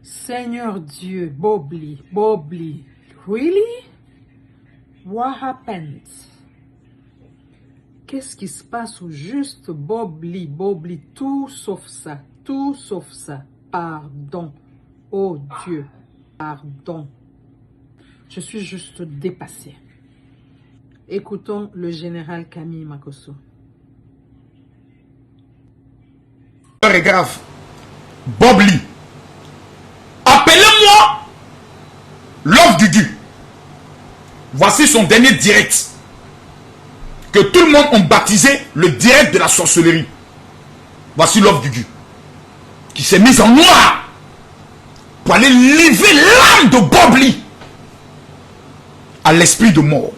Seigneur Dieu, Bobli, really? What happened? Qu'est-ce qui se passe au juste Bobli, tout sauf ça, pardon, oh Dieu, pardon. Je suis juste dépassée. Écoutons le général Camille Makosso. L'heure est grave. Bobli. Appelez-moi Love Gugu. Voici son dernier direct. Que tout le monde a baptisé le direct de la sorcellerie. Voici Love Gugu. Qui s'est mise en noir. Pour aller livrer l'âme de Bobli à l'esprit de mort.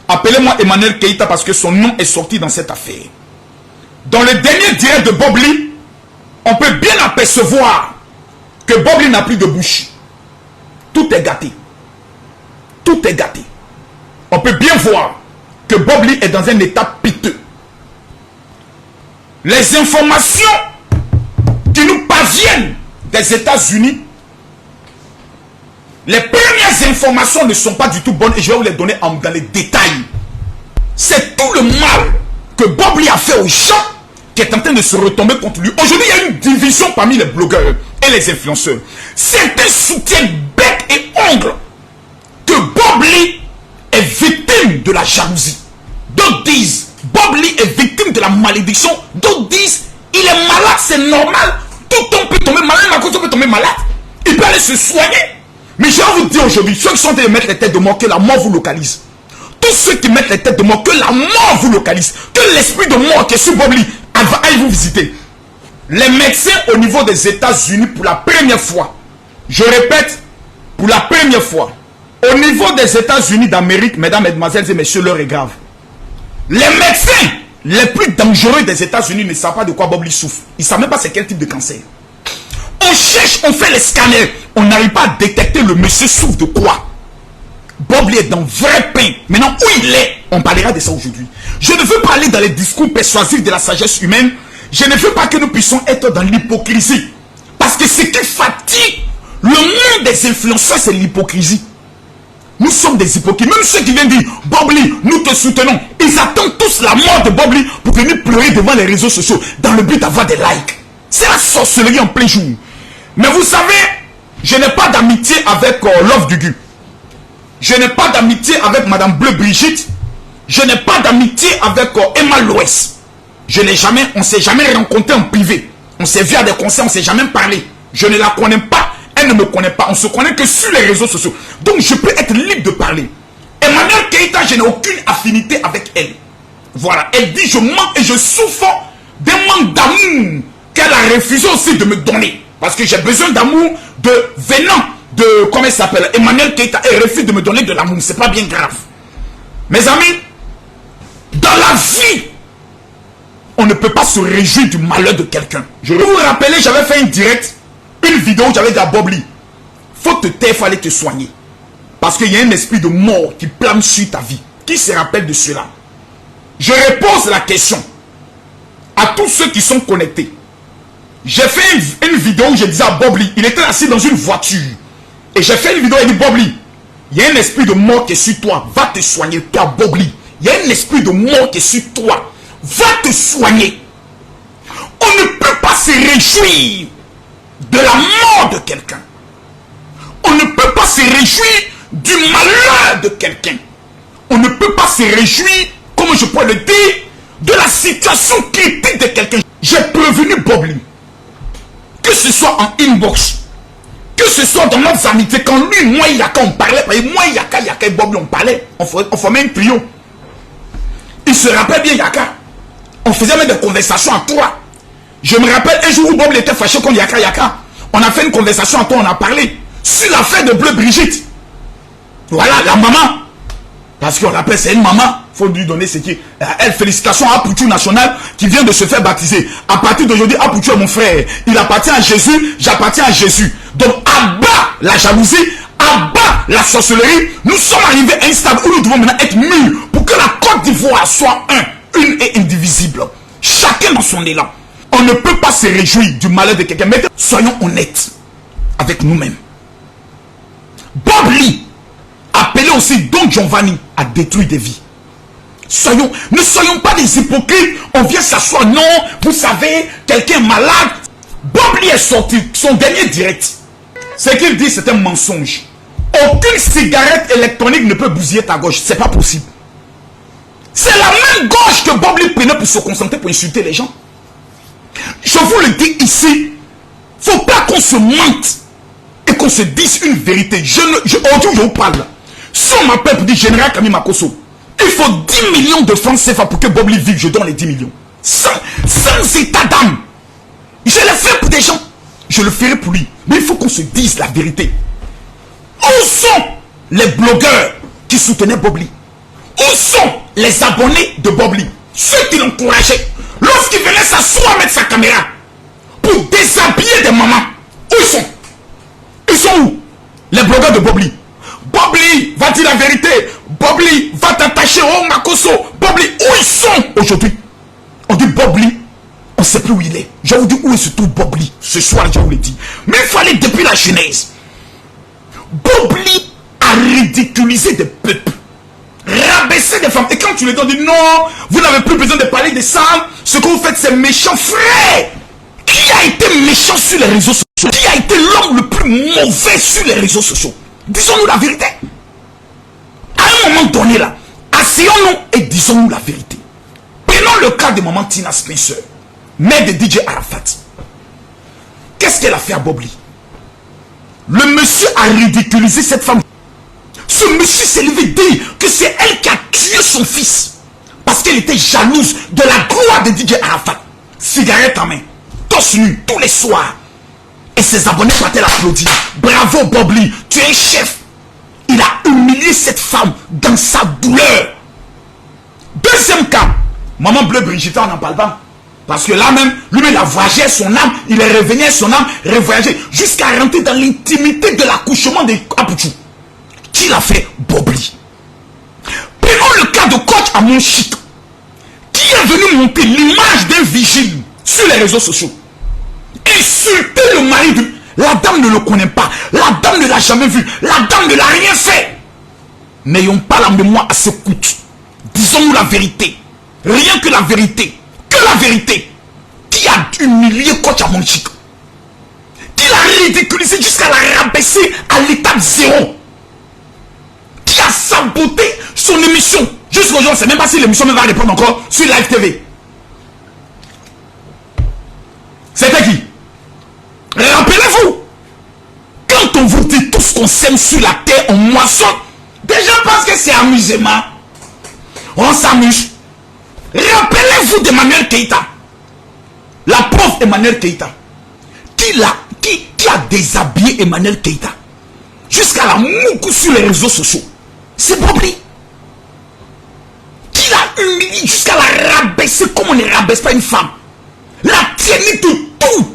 Appelez-moi Emmanuel Keïta parce que son nom est sorti dans cette affaire. Dans le dernier direct de Bobli, on peut bien apercevoir que Bobli n'a plus de bouche. Tout est gâté. Tout est gâté. On peut bien voir que Bobli est dans un état piteux. Les informations qui nous parviennent des États-Unis, les premières informations ne sont pas du tout bonnes et je vais vous les donner dans les détails. C'est tout le mal que Bobli a fait aux gens qui est en train de se retomber contre lui. Aujourd'hui, il y a une division parmi les blogueurs et les influenceurs. Certains soutiennent bec et ongle que Bobli est victime de la jalousie. D'autres disent Bobli est victime de la malédiction. D'autres disent il est malade, c'est normal. Tout le monde peut tomber malade, Makosso peut tomber malade. Il peut aller se soigner. Mais je vais vous dire aujourd'hui, ceux qui sont en train de mettre les têtes de mort, que la mort vous localise. Tous ceux qui mettent les têtes de mort, que la mort vous localise. Que l'esprit de mort qui est sur Bobli aille vous visiter. Les médecins au niveau des États-Unis, pour la première fois, je répète, pour la première fois, au niveau des États-Unis d'Amérique, mesdames, mesdemoiselles et messieurs, l'heure est grave. Les médecins les plus dangereux des États-Unis ne savent pas de quoi Bobli souffre. Ils ne savent même pas c'est quel type de cancer. On cherche, on fait les scanners, on n'arrive pas à détecter le monsieur souffre de quoi. Bobli est dans vrai pain. Maintenant, où il est, on parlera de ça aujourd'hui. Je ne veux pas aller dans les discours persuasifs de la sagesse humaine. Je ne veux pas que nous puissions être dans l'hypocrisie. Parce que ce qui fatigue le monde des influenceurs, c'est l'hypocrisie. Nous sommes des hypocrites. Même ceux qui viennent dire, Bobli, nous te soutenons. Ils attendent tous la mort de Bobli pour venir pleurer devant les réseaux sociaux dans le but d'avoir des likes. C'est la sorcellerie en plein jour. Mais vous savez, je n'ai pas d'amitié avec Love Gugu. Je n'ai pas d'amitié avec Madame Bleu Brigitte. Je n'ai pas d'amitié avec Emma Loès. On ne s'est jamais rencontré en privé. On s'est vu à des concerts, on ne s'est jamais parlé. Je ne la connais pas, elle ne me connaît pas. On ne se connaît que sur les réseaux sociaux. Donc je peux être libre de parler. Emmanuel Keïta, je n'ai aucune affinité avec elle. Voilà, elle dit je manque et je souffre d'un manque d'amour qu'elle a refusé aussi de me donner. Parce que j'ai besoin d'amour venant de, comment elle s'appelle, Emmanuel Keïta. Elle refuse de me donner de l'amour, c'est pas bien grave. Mes amis, dans la vie, on ne peut pas se réjouir du malheur de quelqu'un. Je vais vous rappeler, j'avais fait une vidéo où j'avais dit à Bobli, faut te taire, il faut aller te soigner. Parce qu'il y a un esprit de mort qui plane sur ta vie. Qui se rappelle de cela? Je repose la question à tous ceux qui sont connectés. J'ai fait une vidéo où je disais à Bobli, il était assis dans une voiture. Et j'ai fait une vidéo et il dit, Bobli, il y a un esprit de mort qui est sur toi. Va te soigner, toi, Bobli. Il y a un esprit de mort qui est sur toi. Va te soigner. On ne peut pas se réjouir de la mort de quelqu'un. On ne peut pas se réjouir du malheur de quelqu'un. On ne peut pas se réjouir, comme je pourrais le dire, de la situation critique de quelqu'un. J'ai prévenu Bobli. Que ce soit en inbox, que ce soit dans nos amitiés, quand lui, moi, Yaka, on parlait, moi, Yaka et Bobli, on parlait, on formait un trio. Il se rappelle bien Yaka. On faisait même des conversations à trois. Je me rappelle un jour où Bobli était fâché contre Yaka. On a fait une conversation à trois, on a parlé sur l'affaire de Bleu Brigitte. Voilà, la maman. Parce qu'on l'appelle, c'est une maman. Il faut lui donner ce qui est. Elle, félicitations à Apoutou National qui vient de se faire baptiser. À partir d'aujourd'hui, Apoutou est mon frère. Il appartient à Jésus, j'appartiens à Jésus. Donc, à bas la jalousie, à bas la sorcellerie. Nous sommes arrivés à un stade où nous devons maintenant être mûrs pour que la Côte d'Ivoire soit une et indivisible. Chacun dans son élan. On ne peut pas se réjouir du malheur de quelqu'un. Mais soyons honnêtes. avec nous-mêmes. Bob Lee, appelé aussi Don Giovanni, a détruit des vies. Ne soyons pas des hypocrites. On vient s'asseoir. Non, vous savez, quelqu'un est malade. Bob Lee est sorti. Son dernier direct. Ce qu'il dit, c'est un mensonge. Aucune cigarette électronique ne peut bousiller ta gorge. C'est pas possible. C'est la même gorge que Bob Lee prenait pour se concentrer, pour insulter les gens. Je vous le dis ici. Faut pas qu'on se mente et qu'on se dise une vérité. Aujourd'hui, je vous parle. Si on m'appelle pour dire Général Camille Makosso, il faut 10 millions de francs CFA pour que Bob Lee vive. Je donne les 10 millions. Sans état d'âme. Je le fais pour des gens. Je le ferai pour lui. Mais il faut qu'on se dise la vérité. Où sont les blogueurs qui soutenaient Bob Lee? Où sont les abonnés de Bob Lee? Ceux qui l'encourageaient. Lorsqu'il venait s'asseoir mettre sa caméra pour déshabiller des mamans. Où ils sont? Ils sont où? Les blogueurs de Bob Lee. Bob Lee va dire la vérité. Bob Lee va t'attacher au Makosso. Bob Lee, où ils sont aujourd'hui? On dit Bob Lee, on ne sait plus où il est. Je vous dis où se trouve Bob Lee. Ce soir, je vous le dis. Mais il faut aller depuis la Genèse. Bob Lee a ridiculisé des peuples, rabaissé des femmes. Et quand tu les donnes, non, vous n'avez plus besoin de parler de ça. Ce que vous faites, c'est méchant. Frère, qui a été méchant sur les réseaux sociaux? Qui a été l'homme le plus mauvais sur les réseaux sociaux? Disons-nous la vérité. À un moment donné là, asseyons-nous et disons-nous la vérité. Prenons le cas de maman Tina Spencer, mère de DJ Arafat. Qu'est-ce qu'elle a fait à Bob Lee? Le monsieur a ridiculisé cette femme. Ce monsieur s'est levé dire que c'est elle qui a tué son fils. Parce qu'elle était jalouse de la gloire de DJ Arafat. Cigarette en main, torse nu, tous les soirs. Et ses abonnés partaient l'applaudir. Bravo Bob Lee, tu es chef. Il a humilié cette femme dans sa douleur. Deuxième cas, maman Bleu Brigitte, on n'en parle pas. Parce que là même, lui-même, il a voyagé son âme, il est revenu son âme, revoyagé, jusqu'à rentrer dans l'intimité de l'accouchement de Apouchou. Qui l'a fait? Bob Lee. Prenons le cas de coach Amon Chit, qui est venu monter l'image d'un vigile sur les réseaux sociaux. Insulter le mari de... La dame ne le connaît pas, la dame ne l'a jamais vu, la dame ne l'a rien fait. N'ayons pas la mémoire à ce coût. Disons-nous la vérité. Rien que la vérité. Que la vérité. Qui a humilié coach Amon Chit, qui l'a ridiculisé jusqu'à la rabaisser à l'étape zéro, qui a saboté son émission. Jusqu'aujourd'hui, on ne sait même pas si l'émission va répondre encore sur Live TV. C'était qui? Rappelez-vous, quand on vous dit tout ce qu'on sème sur la terre, on moissonne. Des gens pensent que c'est amusement. On s'amuse. Rappelez-vous d'Emmanuel Keïta. La pauvre Emmanuel Keïta. Qui a déshabillé Emmanuel Keïta jusqu'à la moukou sur les réseaux sociaux? C'est Bob Lee. Qui l'a humilié jusqu'à la rabaisser comme on ne rabaisse pas une femme. La tienne de tout.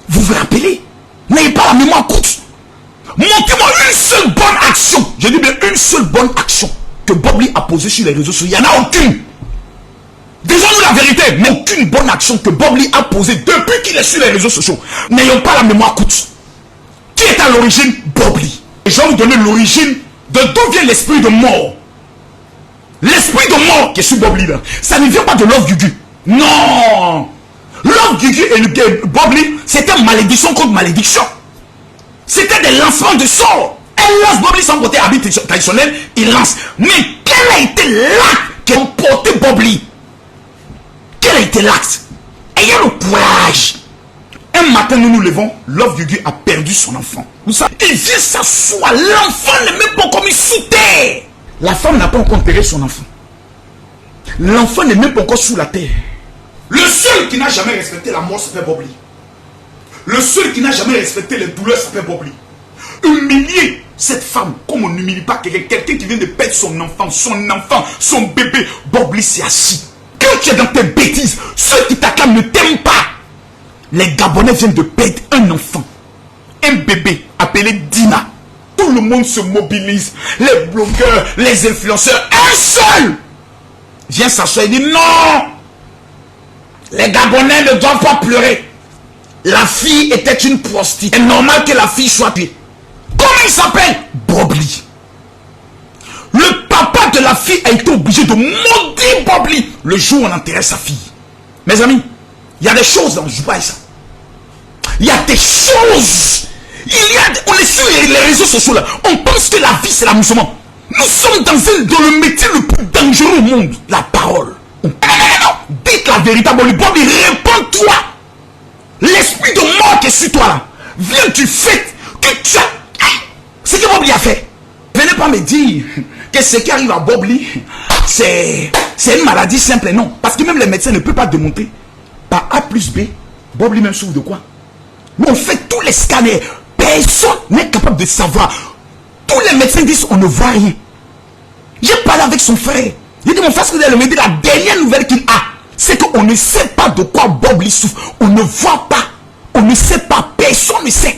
Vous vous rappelez? N'ayez pas la mémoire courte. Montrez-moi une seule bonne action. Je dis bien une seule bonne action que Bob Lee a posée sur les réseaux sociaux. Il n'y en a aucune. Disons-nous la vérité, mais aucune bonne action que Bob Lee a posée depuis qu'il est sur les réseaux sociaux. N'ayons pas la mémoire courte. Qui est à l'origine? Bob Lee. Et je vais vous donner l'origine de d'où vient l'esprit de mort. L'esprit de mort qui est sur Bob Lee là. Ça ne vient pas de Love Gugu. Non. Love Gugu et Bob Lee, c'était malédiction contre malédiction. C'était des lancements de sorts. Elle lance Bob Lee sans côté habit traditionnel, il lance. Mais quel a été l'acte qui a emporté Bob Lee? Quel a été l'acte? Ayez le courage. Un matin, nous nous levons, Love Gugu a perdu son enfant. Vous savez, il vient s'asseoir, l'enfant n'est même pas commis sous terre. La femme n'a pas encore enterré son enfant. L'enfant n'est même pas encore sous la terre. Le seul qui n'a jamais respecté la mort s'appelle Bob Lee. Le seul qui n'a jamais respecté les douleurs s'appelle Bob Lee. Humilier cette femme comme on n'humilie pas quelqu'un qui vient de perdre son enfant, son bébé. Bob Lee s'est assis. Quand tu es dans tes bêtises, ceux qui t'acclament ne t'aiment pas. Les Gabonais viennent de perdre un enfant, un bébé appelé Dina. Tout le monde se mobilise. Les blogueurs, les influenceurs, un seul vient s'asseoir et dit non. Les Gabonais ne doivent pas pleurer. la fille était une prostituée. C'est normal que la fille soit tuée. Comment il s'appelle? Bob Lee. Le papa de la fille a été obligé de maudire Bob Lee le jour où on enterrait sa fille. Mes amis, il y a des choses dans Juba et ça. Il y a des choses. On est sur les réseaux sociaux là. On pense que la vie c'est l'amusement. Nous sommes dans le métier le plus dangereux au monde. La parole. Dites la vérité. Bob Lee, réponds-toi. L'esprit de mort qui est sur toi là vient du fait que tu as... Ce que Bob Lee a fait. Venez pas me dire que ce qui arrive à Bob Lee, c'est une maladie simple. Non. Parce que même les médecins ne peuvent pas démontrer. Par A plus B, Bob Lee même souffre de quoi? Mais on fait tous les scanners. Personne n'est capable de savoir. Tous les médecins disent on ne voit rien. J'ai parlé avec son frère. Il dit mon frère, il me dit la dernière nouvelle qu'il a, c'est qu'on ne sait pas de quoi Bob Lee souffre. On ne voit pas. On ne sait pas. Personne ne sait.